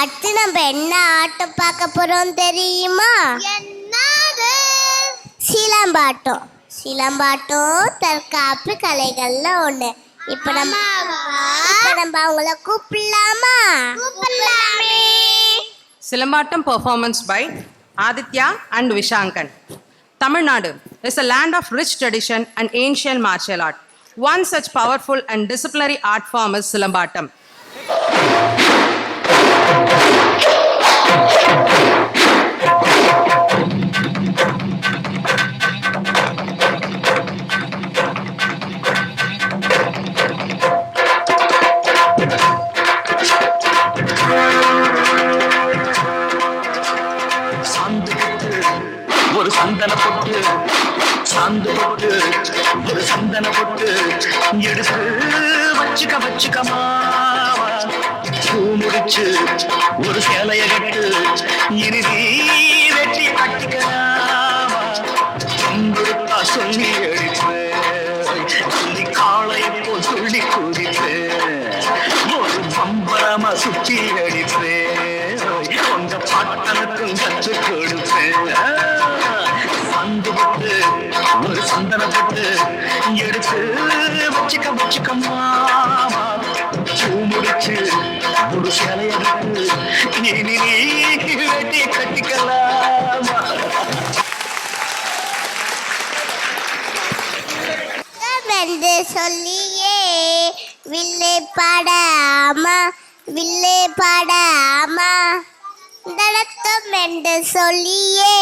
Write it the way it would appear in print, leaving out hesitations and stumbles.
அடுத்து நம்ம என்ன ஆட்டம் பார்க்க போறோம் தெரியுமா? என்னது? சிலம்பாட்டம். சிலம்பாட்டம் தற்காப்பு கலைகள்ல ஒண்ணு. இப்ப நம்ம அவங்கள கூப்பிடலாமா? கூப்பிடலாமே. Silambattam performance by Aditya and Vishankan. Tamil Nadu is a land of rich tradition and ancient martial art. One such powerful and disciplinary art form is Silambattam. ஒரு சந்தன பொட்டு சாந்து பொட்டு ஒரு சந்தன பொட்டு எடுத்து வச்சுக்கமா பூ முடிச்சு ஒரு சேலைய கட்டு இனி நீ வெட்டி கட்டிக்கலாமா கொடுத்தா சொல்லி அடிப்பேன் சொல்லி காளையை போல் சொல்லி குதிப்பேன் ஒரு பம்பரமா சுற்றி அடிப்பேன் உங்க பாட்டனுக்கும் கற்று கொடுப்பேன் ஒரு சந்தன போட்டு எடுத்து வச்சுக்கமா பூ முடிச்சு ஒரு சேலையெடுத்து இனி நீ வெட்டி கட்டிக்கலாமா என்று சொல்லியே வில்லை பாடாமா வில்லை பாடாமா நடத்தும் என்று சொல்லியே